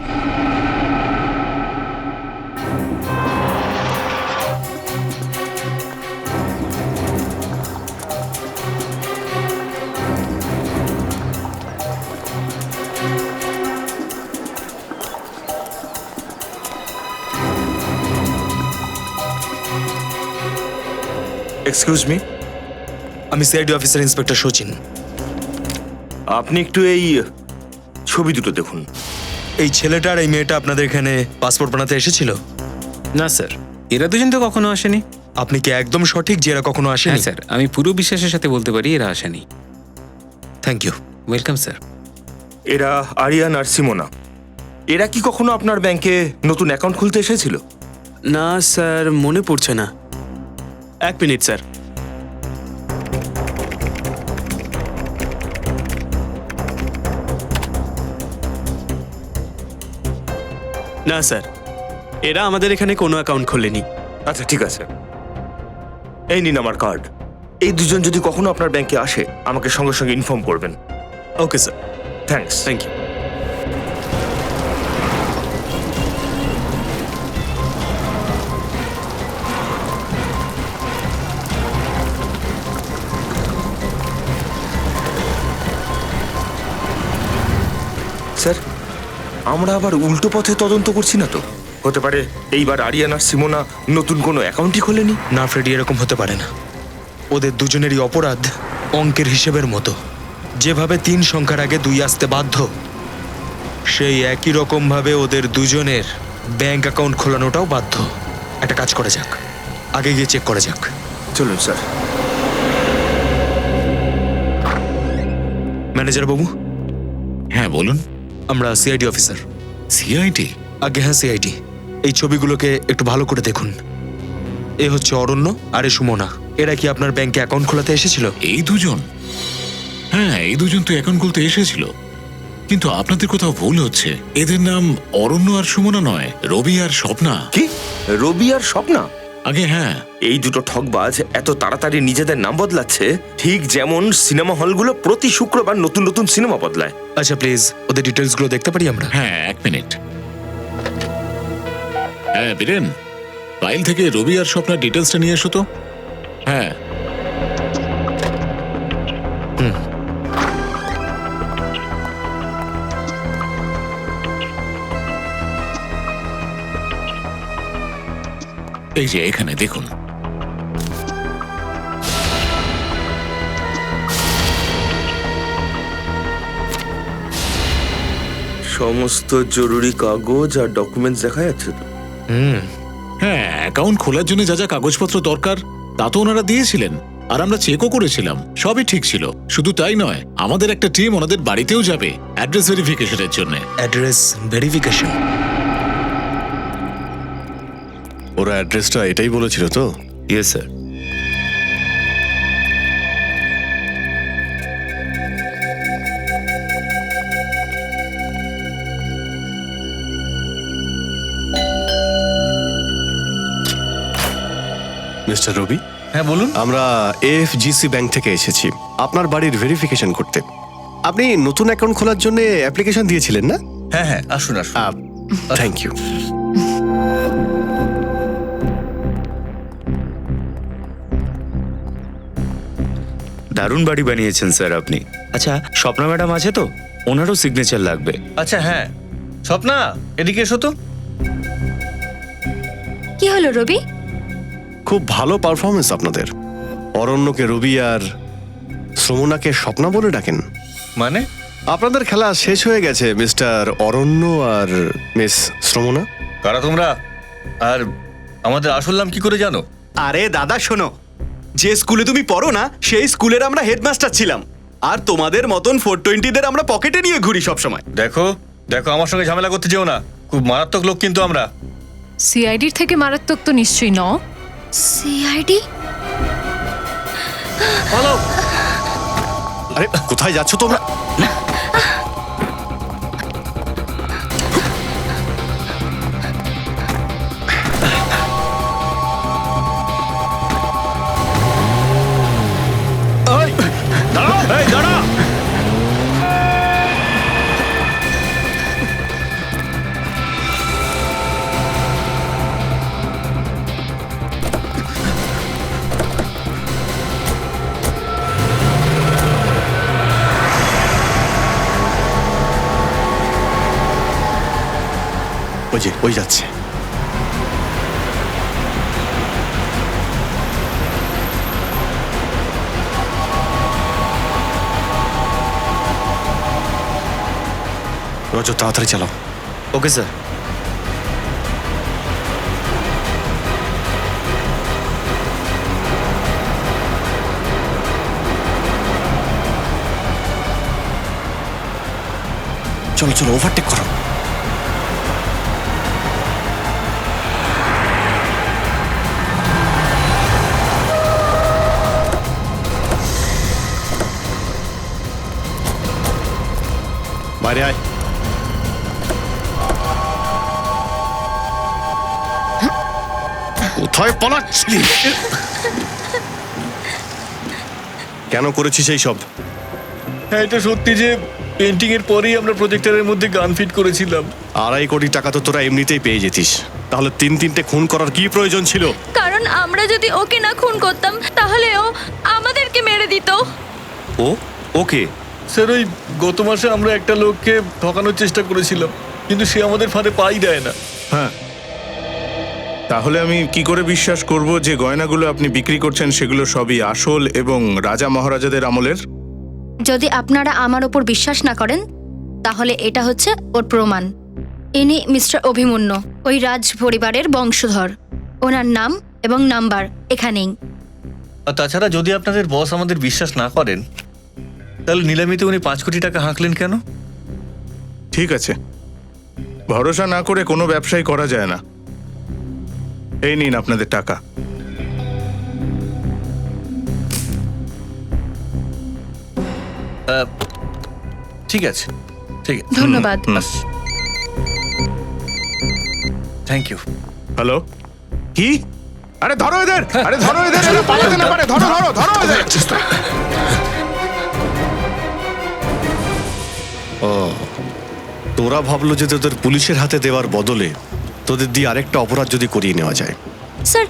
এক্সকিউজ মি, আমি সিআইডি অফিসার ইন্সপেক্টর সচিন। আপনি একটু এই ছবি দুটো দেখুন। এই ছেলেটা আর এই মেয়েটা আপনাদের এখানে পাসপোর্ট বানাতে এসেছিল? না স্যার, এরা দুজন তো কখনো আসেনি। আপনি কি একদম সঠিক যে এরা কখনো আসেনি? হ্যাঁ স্যার, আমি পুরো বিশ্বাসের সাথে বলতে পারি এরা আসেনি। Thank you. Welcome sir. এরা আরিয়ান আর সিমোনা। এরা কি কখনো আপনার ব্যাংকে নতুন অ্যাকাউন্ট খুলতে এসেছিল? না স্যার, মনে পড়ছে না। 1 মিনিট স্যার। না স্যার, এরা আমাদের এখানে কোনো অ্যাকাউন্ট খোলেনি। আচ্ছা ঠিক আছে, এই নিন আমার কার্ড। এই দুজন যদি কখনো আপনার ব্যাংকে আসে আমাকে সঙ্গে সঙ্গে ইনফর্ম করবেন। Okay sir, thanks. Thank you. আমরা আবার উল্টো পথে তদন্ত করছি না তো? হতে পারে এইবার আরিয়ান আর সিমোনা নতুন কোনো অ্যাকাউন্টই খোলেনি। না ফ্রেডি, এরকম হতে পারে না। ওদের দুজনেরই অপরাধ অঙ্কের হিসেবের মতো। যেভাবে 3 সংখ্যার আগে 2 আসতে বাধ্য, সেই একই রকম ভাবে ওদের দুজনের ব্যাংক অ্যাকাউন্ট খোলানোটাও বাধ্য। একটা কাজ করা যাক, আগে গিয়ে চেক করা যাক। চলুন স্যার। ম্যানেজার বাবু। হ্যাঁ বলুন। আমরা সিআইডি অফিসার। সিআইডি? আগে হ্যাঁ, সিআইডি। এই ছবিগুলোকে একটু ভালো করে দেখুন। এ হচ্ছে অরণ্য আর এ সুমনা। এরা কি আপনার ব্যাংকে অ্যাকাউন্ট খোলাতে এসেছিল? এই দুজন? হ্যাঁ, এই দুজন তো অ্যাকাউন্ট খুলতে এসেছিল। কিন্তু আপনাদের কোথাও ভুল হচ্ছে। এদের নাম অরণ্য আর সুমনা নয়, রবি আর স্বপ্না। কি? রবি আর স্বপ্না? আগে হ্যাঁ। এই দুটো ঠকবাজ এত তাড়াতাড়ি নিজেদের নাম বদলাচ্ছে, ঠিক যেমন সিনেমা হলগুলো প্রতি শুক্রবার নতুন নতুন সিনেমা বদলায়। আচ্ছা প্লিজ ওদের ডিটেলসগুলো দেখতে পারি আমরা? হ্যাঁ, 1 মিনিট। হ্যাঁ বীরেন, ফাইল থেকে রবি আর স্বপ্নার ডিটেলসটা নিয়ে এসো তো। হ্যাঁ। এই যে এখানে দেখুন। সমস্ত জরুরি কাগজ আর ডকুমেন্টস দেখা যাচ্ছে তো? হ্যাঁ, অ্যাকাউন্ট খোলার জন্য যা যা কাগজপত্র দরকার তা তো ওনারা দিয়েছিলেন, আর আমরা চেকও করেছিলাম, সবই ঠিক ছিল। শুধু তাই নয়, আমাদের একটা টিম ওনাদের বাড়িতেও যাবে অ্যাড্রেস ভেরিফিকেশনের জন্য। Address verification? ওরা অ্যাড্রেসটা এটাই বলেছিল তো? Yes sir. মিস্টার রবি। হ্যাঁ বলুন। আমরা এএফজিসি ব্যাংক থেকে এসেছি আপনার বাড়ির ভেরিফিকেশন করতে। আপনি নতুন অ্যাকাউন্ট খোলার জন্য অ্যাপ্লিকেশন দিয়েছিলেন না? হ্যাঁ হ্যাঁ, আসুন আসুন। Thank you. দারুণ বাড়ি বানিয়েছেন স্যার আপনি। আচ্ছা, স্বপ্না ম্যাডাম আছে তো? ওনারও সিগনেচার লাগবে। আচ্ছা হ্যাঁ, স্বপ্না এদিকে এসো তো। কি হলো রবি? খুব ভালো পারফরমেন্স আপনাদের। অরণ্যকে রবি আর শ্রমণাকে স্বপ্না বলে ডাকেন মানে? আপনাদের খেলা শেষ হয়ে গেছে মিস্টার অরণ্য আর মিস শ্রমণা। কারা তোমরা? আর আমাদের আসল নাম কি করে জানো? আরে দাদা শোনো, যে স্কুলে তুমি পড়ো না সেই স্কুলের আমরা হেডমাস্টার ছিলাম, আর তোমাদের মতন 420দের আমরা পকেটে নিয়ে ঘুরি সব সময়। দেখো দেখো, আমার সঙ্গে ঝামেলা করতে যেও না, খুব মারাত্মক লোক কিন্তু আমরা। সিআইডির থেকে মারাত্মক তো নিশ্চয়ই ন। সিআইডি? আরে কোথায় যাচ্ছ তোমরা? ওই যাচ্ছে। রজত তাড়াতাড়ি চালাও। Okay sir. চলো চলো, ওভারটেক করো। বাইরে আয়। কোথায় পালাচ্ছিলি? কেন করেছিস এই সব? হ্যাঁ, এটা সত্যি যে পেন্টিং এর পরেই আমরা প্রজেক্টরের মধ্যে গান ফিট করেছিলাম। 2.5 কোটি টাকা তো তোরা এমনিতেই পেয়ে যেতিস, তাহলে 3-3টে খুন করার কি প্রয়োজন ছিল? কারণ আমরা যদি ওকে না খুন করতাম তাহলে ও আমাদেরকে মেরে দিত। ওকে স্যার, ওই গত মাসে আমরা একটা লোককে ঠকানোর চেষ্টা করেছিলাম। কিন্তু সে আমাদের ফাঁদে পাই দেয় না। হ্যাঁ, তাহলে আমি কি করে বিশ্বাস করব যে গয়নাগুলো আপনি বিক্রি করছেন সেগুলো সবই আসল এবং রাজা মহারাজাদের আমলের? যদি আপনারা আমার ওপর বিশ্বাস না করেন তাহলে এটা হচ্ছে ওর প্রমাণ। ইনি মিস্টার অভিমন্যু, ওই রাজ পরিবারের বংশধর। ওনার নাম এবং নাম্বার এখানেই। আর তাছাড়া যদি আপনাদের বস আমাদের বিশ্বাস না করেন তাহলে নিলামিতে উনি 5 কোটি টাকা হাঁকলেন কেন? ঠিক আছে, ভরসা না করে কোনো ব্যবসাই করা যায় না। এই নিন আপনাদের টাকা। ঠিক আছে, ঠিক আছে, ধন্যবাদ। Thank you. হ্যালো, কি? আরে ধরো এদের, আরে ধরো এদের, এরা পালাতে না পারে, ধরো ধরো ধরো এদের। ও, তোরা ভাবলো যে তোদের পুলিশের হাতে দেওয়ার বদলে তোদের দিয়ে আরেকটা অপরাধ যদি করিয়ে নেওয়া যায়। স্যার,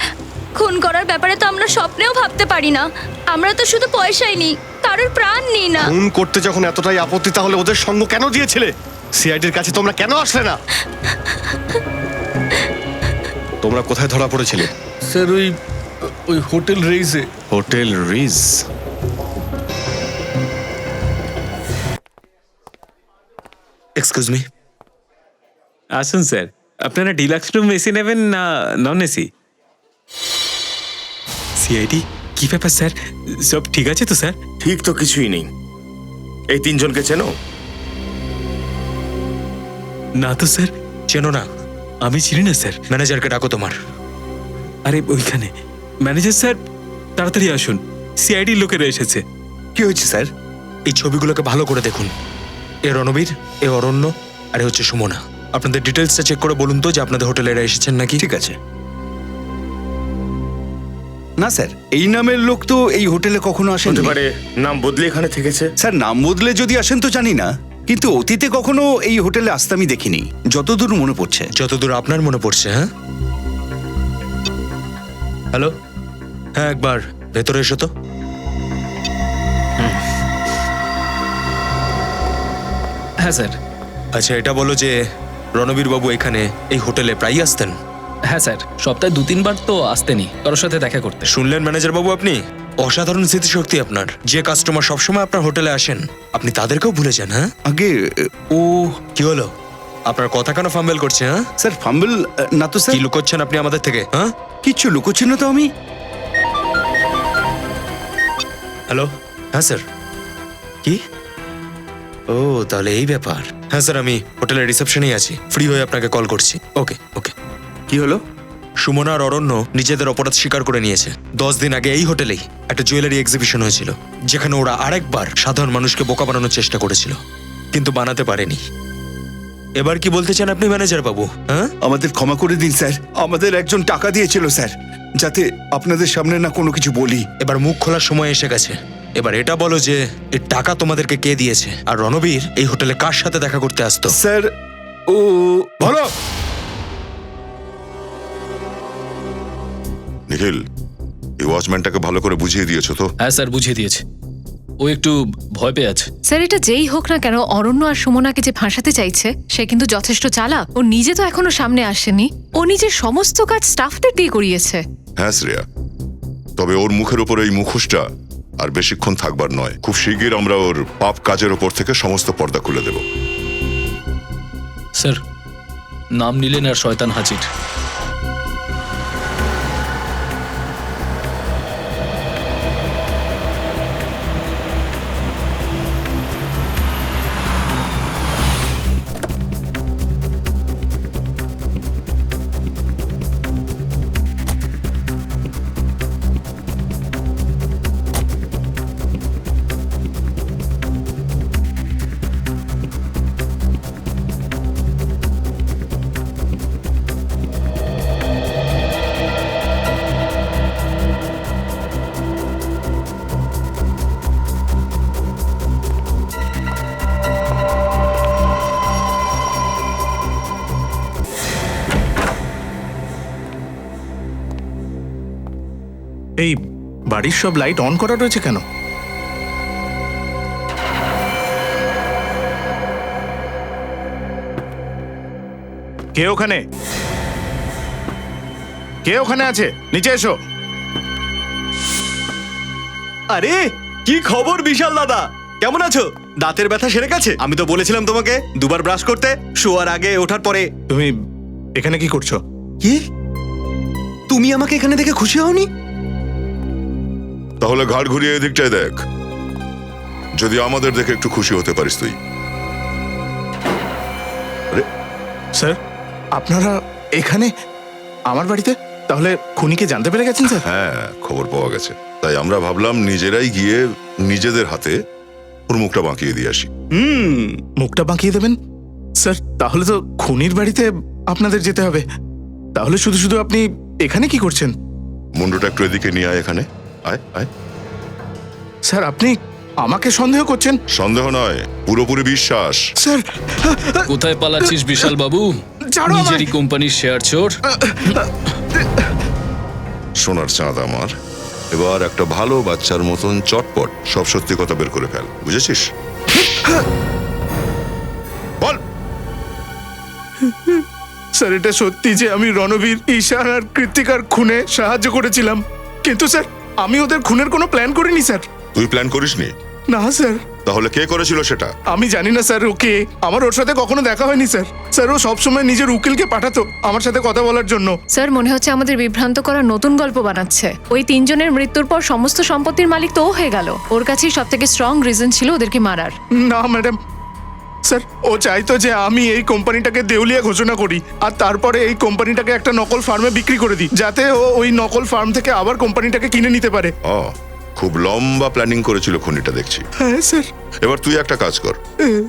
খুন করার ব্যাপারে তো আমরা স্বপ্নেও ভাবতে পারি না। আমরা তো শুধু পয়সাই নিই, কারোর প্রাণ নিই না। খুন করতে যখন এতটাই আপত্তি তাহলে ওদের সঙ্গ কেন দিয়েছিলে? সিআইডির কাছে তোমরা কেন আসলে না? তোমরা কোথায় ধরা পড়েছিলে? স্যার ওই হোটেল রেইজে। Hotel Ritz? Excuse me. আসুন স্যার, আপনারা ডিলাক্স রুম এসি নেবেন না নন এসি? সিআইডি, কি ব্যাপার স্যার? সব ঠিক আছে তো স্যার? ঠিক তো কিছুই নেই। এই তিনজনকে চেনো? না তো স্যার। চেনো না? আমি চিনি না স্যার। ম্যানেজারকে ডাকো তোমার। আরে ওইখানে ম্যানেজার স্যার, তাড়াতাড়ি আসুন, সিআইডির লোকেরা এসেছে। কি হয়েছে স্যার? এই ছবিগুলোকে ভালো করে দেখুন। এ রণবীর, এ অরণ্য, আর এ হচ্ছে সুমনা। আপনাদের ডিটেলসটা চেক করে বলুন তো যে আপনাদের হোটেলে এরা এসেছেন নাকি। ঠিক আছে। না স্যার, এই নামের লোক তো এই হোটেলে কখনো আসেন। হতে পারে নাম বদলে এখানে থেকেছে। স্যার, নাম বদলে যদি আসেন তো জানি না, কিন্তু অতীতে কখনো এই হোটেলে আসতে আমি দেখিনি, যতদূর মনে পড়ছে। যতদূর আপনার মনে পড়ছে। হ্যাঁ, হ্যালো, হ্যাঁ একবার ভেতরে এসো তো। হ্যাঁ স্যার। আচ্ছা, এটা বলো যে রণবীর বাবু এখানে এই হোটেলে প্রায়ই আসতেন? হ্যাঁ স্যার, সপ্তাহে 2-3 বার তো আসতেনি কারোর সাথে দেখা করতে। শুনলেন ম্যানেজার বাবু, আপনি অসাধারণ স্মৃতিশক্তি আপনার। যে কাস্টমার সবসময় আপনার হোটেলে আসেন আপনি তাদেরকেও ভুলে যান। হ্যাঁ, আগে ও কি হলো? আপনার কথা কেন ফাম্বেল করছে? হ্যাঁ স্যার, ফাম্বেল না তো স্যার। কি লুকোচ্ছেন আপনি আমাদের থেকে? হ্যাঁ, কিচ্ছু লুকোচ্ছি না তো আমি। হ্যালো, হ্যাঁ স্যার। কি? ও, তাহলে এই ব্যাপার। হ্যাঁ স্যার, আমি হোটেলের রিসেপশনেই আছি, ফ্রি হয়ে আপনাকে কল করছি। ওকে ওকে। কি হলো? সুমনা আর অরণ্য নিজেদের অপরাধ স্বীকার করে নিয়েছে। 10 দিন আগে এই হোটেলেই একটা জুয়েলারি এক্সিবিশন হয়েছিল, যেখানে ওরা আরেকবার সাধারণ মানুষকে বোকা বানানোর চেষ্টা করেছিল, কিন্তু বানাতে পারেনি। এবার কি বলতে চান আপনি ম্যানেজার বাবু? হ্যাঁ, আমাদের ক্ষমা করে দিন স্যার। আমাদের একজন টাকা দিয়েছিল স্যার, যাতে আপনাদের সামনে না কোনো কিছু বলি। এবার মুখ খোলার সময় এসে গেছে। এবার এটা বলো যে এই টাকা তোমাদেরকে কে দিয়েছে, আর রণবীর এই হোটেলে কার সাথে দেখা করতে আসতো? স্যার, ও বলো। নিখিল, এই ওয়াচম্যানটাকে ভালো করে বুঝিয়ে দিয়েছো তো? হ্যাঁ স্যার, বুঝিয়ে দিয়েছে। ও একটু ভয় পেয়ে আছে। স্যার, এটা যেই হোক না কেন, অরণ্য আর সুমনাকে যে ফাঁসাতে চাইছে সে কিন্তু যথেষ্ট চালাক। ও নিজে তো এখনো সামনে আসেনি, ও নিজের সমস্ত কাজ স্টাফদের দিয়ে করিয়েছে। হ্যাঁ শ্রেয়া, তবে ওর মুখের উপর এই মুখোশটা আর বেশিক্ষণ থাকবার নয়। খুব শিগগির আমরা ওর পাপ কাজের ওপর থেকে সমস্ত পর্দা খুলে দেব। স্যার, নাম নিলেন আর শয়তান হাজির। এই বাড়ির সব লাইট অন করা রয়েছে কেন? কে ওখানে? কে ওখানে আছে? নিচে এসো। আরে কি খবর বিশাল দাদা, কেমন আছো? দাঁতের ব্যথা সেরে গেছে? আমি তো বলেছিলাম তোমাকে দুবার ব্রাশ করতে, শোয়ার আগে ওঠার পরে। তুমি এখানে কি করছো? কি তুমি আমাকে এখানে দেখে খুশি হওনি? তাহলে ঘাড় ঘুরিয়ে এদিকটায় দেখ, যদি আমাদের দেখে একটু খুশি হতে পারিস তুই। স্যার, আপনারা এখানে আমার বাড়িতে? তাহলে খুনিকে জানতে পেরে গেছেন স্যার? হ্যাঁ, খবর পাওয়া গেছে, তাই আমরা ভাবলাম নিজেরাই গিয়ে নিজেদের হাতে ওর মুখটা বাঁকিয়ে দিয়ে আসি। মুখটা বাঁকিয়ে দেবেন স্যার? তাহলে তো খুনির বাড়িতে আপনাদের যেতে হবে। তাহলে শুধু শুধু আপনি এখানে কি করছেন? মুন্ডুটা একটু এদিকে নিয়ে আয়, এখানে আয় আয়। স্যার, আপনি আমাকে সন্দেহ করছেন? সন্দেহ নয়, পুরোপুরি বিশ্বাস। স্যার, কোথায় পালাচ্ছিস বিশাল বাবু? নিজেরই কোম্পানির শেয়ার চোর। সোনার চাঁদ আমার, এবার একটা ভালো বাচ্চার মতন চটপট সব সত্যি কথা বের করে ফেল, বুঝেছিস? বল। স্যার, এটা সত্যি যে আমি রণবীর, ঈশান আর কৃত্তিকার খুনে সাহায্য করেছিলাম, কিন্তু স্যার আমি ওদের খুনের কোনো প্ল্যান করিনি স্যার। তুই প্ল্যান করিসনি? না স্যার। তাহলে কে করেছিল সেটা? আমি জানি না স্যার, ওকে আমার ওর সাথে কখনো দেখা হয়নি স্যার। স্যার, ও সবসময় নিজের উকিলকে পাঠাতো আমার সাথে কথা বলার জন্য। স্যার, মনে হচ্ছে আমাদের বিভ্রান্ত করা নতুন গল্প বানাচ্ছে। ওই তিনজনের মৃত্যুর পর সমস্ত সম্পত্তির মালিক তো ও হয়ে গেল। ওর কাছেই সব থেকে স্ট্রং রিজন ছিল ওদেরকে মারার। না ম্যাডাম, স্যার ও চাইতো যে আমি এই কোম্পানিটাকে দেউলিয়া ঘোষণা করি আর তারপরে এই কোম্পানিটাকে একটা নকল ফার্মে বিক্রি করে দিই, যাতে ও ওই নকল ফার্ম থেকে আবার কোম্পানিটাকে কিনে নিতে পারে। খুব লম্বা প্ল্যানিং করেছিল খুনিটা দেখছি। হ্যাঁ স্যার। এবার তুই একটা কাজ কর,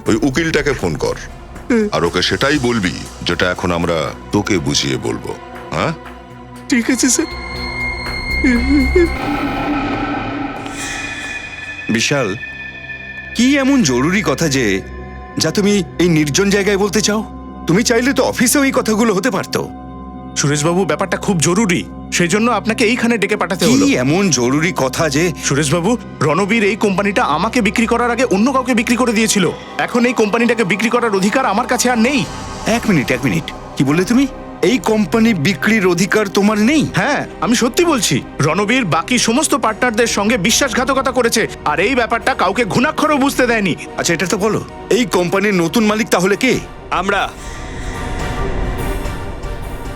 ওই উকিলটাকে ফোন কর আর ওকে সেটাই বলবি যেটা এখন আমরা তোকে বুঝিয়ে বলবো। হ্যাঁ, ঠিক আছে স্যার। বিশাল, কি এমন জরুরি কথা যে যা তুমি এই নির্জন জায়গায় বলতে চাও? তুমি চাইলে তো অফিসেও এই কথাগুলো হতে পারতো। সুরেশবাবু, ব্যাপারটা খুব জরুরি, সেই জন্য আপনাকে এইখানে ডেকে পাঠাতে হলো। কি এমন জরুরি কথা যে? সুরেশবাবু, রণবীর এই কোম্পানিটা আমাকে বিক্রি করার আগে অন্য কাউকে বিক্রি করে দিয়েছিল। এখন এই কোম্পানিটাকে বিক্রি করার অধিকার আমার কাছে আর নেই। এক মিনিট, কি বললে তুমি? এই কোম্পানি বিক্রির অধিকার তোমার নেই? হ্যাঁ, আমি সত্যি বলছি। রণবীর বাকি সমস্ত পার্টনারদের সঙ্গে বিশ্বাসঘাতকতা করেছে আর এই ব্যাপারটা কাউকে ঘুণাক্ষরও বুঝতে দেয়নি। আচ্ছা, এটা তো বলো, এই কোম্পানির নতুন মালিক তাহলে কে? আমরা।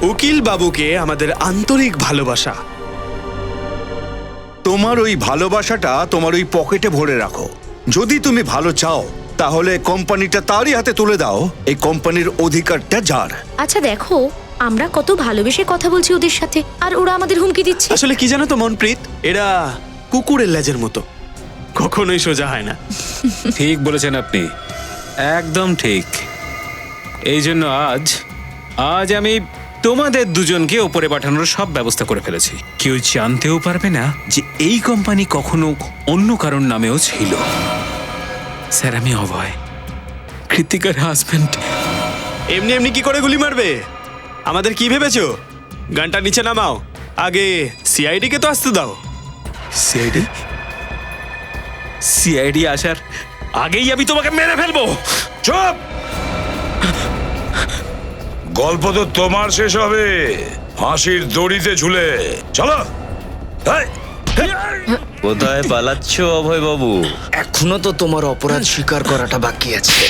উকিল বাবুকে আমাদের আন্তরিক ভালোবাসা। তোমার ওই ভালোবাসাটা তোমার ওই পকেটে ভরে রাখো। যদি তুমি ভালো চাও তাহলে কোম্পানিটা তারই হাতে তুলে দাও। এই কোম্পানির অধিকারটা যার। আচ্ছা দেখো, আমরা কত ভালোবেসে কথা বলছি ওদের সাথে, আর ওরা আমাদের হুমকি দিচ্ছে। আসলে কি জানো তো মনপ্রীত, এরা কুকুরের লেজের মতো, কখনোই সোজা হয় না। ঠিক বলেছেন আপনি, একদম ঠিক। এই জন্য আজ আমি তোমাদের দুজনকে ওপরে পাঠানোর সব ব্যবস্থা করে ফেলেছি। কেউ জানতেও পারবে না যে এই কোম্পানি কখনো অন্য কারোর নামেও ছিল। স্যার, আমি অভয়, কৃতিকার হাজবেন্ড। এমনি এমনি কি করে গুলি মারবে? আমাদের কি ভেবেছো? গানটা নিচে নামাও, আগে সিআইডি কে তো আসতে দাও। সিআইডি আসার আগেই আমি তোমাকে মেরে ফেলবো। চুপ! গল্প তো তোমার শেষ হবে ফাঁসির দড়িতে ঝুলে। চলো। কোথায় পালাচ্ছ অভয় বাবু? এখনো তো তোমার অপরাধ স্বীকার করাটা বাকি আছে।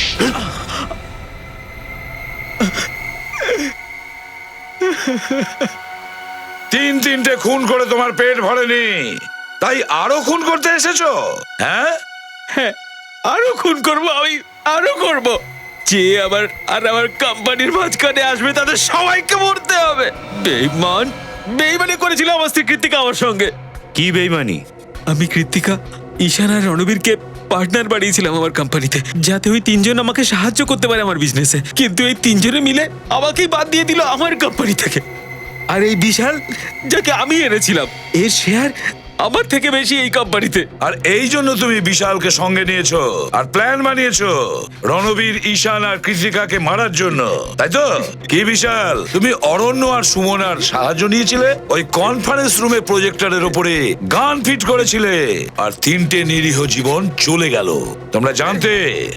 তিনটে খুন করে তোমার পেট ভরেনি, তাই আরো খুন করতে এসেছো? হ্যাঁ, আরো খুন করবো আমি, আরো করবো। যে আবার আমার কোম্পানির মাঝখানে আসবে তাদের সবাইকে মরতে হবে। বেইমানি করেছিল আমার স্ত্রী কৃত্তিকা আমার সঙ্গে। কি বেইমানি? আমি কৃত্তিকা, ঈশান আর রণবীরকে পার্টনার বানিয়েছিলাম আমার কোম্পানিতে, যাতে ওই তিনজন আমাকে সাহায্য করতে পারে আমার বিজনেসে। কিন্তু এই তিনজনে মিলে আমাকেই বাদ দিয়ে দিল আমার কোম্পানি থেকে। আর এই বিশাল, যাকে আমি এনেছিলাম, এর শেয়ার আমার থেকে বেশি এই কোম্পানিতে। আর এই জন্য তুমি বিশালকে সঙ্গে নিয়েছো আর প্ল্যান বানিয়েছো রণবীর, ঈশান আর কৃতিকাকে মারার জন্য, তাই তো? কি বিশাল, তুমি অরণ্য আর সুমনার সাহায্য নিয়েছিলে? ওই কনফারেন্স রুমে প্রজেক্টরের উপরে গান ফিট করেছিলে আর 3টে নিরীহ জীবন চলে গেল। তোমরা জানতে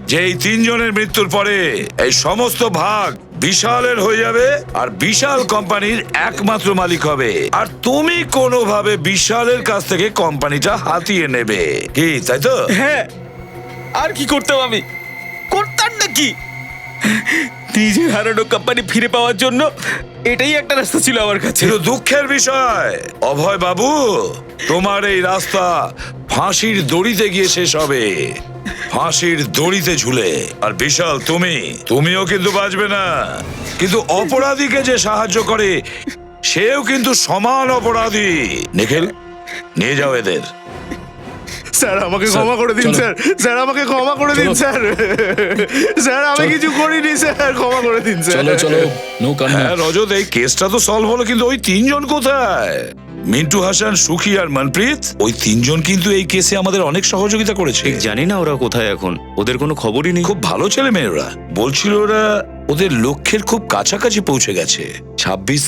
যে এই 3জনের মৃত্যুর পরে এই সমস্ত ভাগ বিশালের হয়ে যাবে আর বিশাল কোম্পানির একমাত্র মালিক হবে, আর তুমি কোনোভাবে বিশালের কাছ থেকে কোম্পানিটা হাতিয়ে নেবে, কি তাই তো? হ্যাঁ, আর কি করতাম আমি? করতাম না কি? নিজের হারানো কোম্পানি ফিরে পাওয়ার জন্য এটাই একটা রাস্তা ছিল আমার কাছে। কিন্তু দুঃখের বিষয় অভয় বাবু, তোমার এই রাস্তা ফাঁসির দড়িতে গিয়ে শেষ হবে, ফাঁসির দড়িতে ঝুলে। আর বিশাল তুমিও কিন্তু বাঁচবে না, কিন্তু অপরাধীকে যে সাহায্য করে সেও কিন্তু সমান অপরাধী। নিখিল, নিয়ে যাও এদের। স্যার আমাকে ক্ষমা করে দিন স্যার, স্যার আমাকে ক্ষমা করে দিন স্যার, স্যার আমি কিছু করিনি স্যার, ক্ষমা করে দিন স্যার। হ্যাঁ রজত, এই কেসটা তো সলভ হলো, কিন্তু ওই তিনজন কোথায়? মিন্টু হাসান, সুখী আর মনপ্রীত, ওই তিনজন কিন্তু এই কেসে আমাদের অনেক সহযোগিতা করেছে। জানি না ওরা কোথায় এখন, ওদের কোনো খবরই নেই। খুব ভালো ছেলে মেয়ে ওরা, বলছিল ওরা ওদের লক্ষ্যের খুব কাছাকাছি পৌঁছে গেছে। 26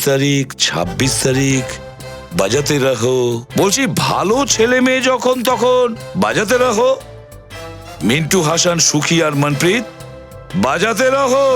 তারিখ বাজাতে রাখো। বলছি ভালো ছেলে মেয়ে যখন তখন বাজাতে রাখো। মিন্টু হাসান, সুখী আর মনপ্রীত, বাজাতে রাখো।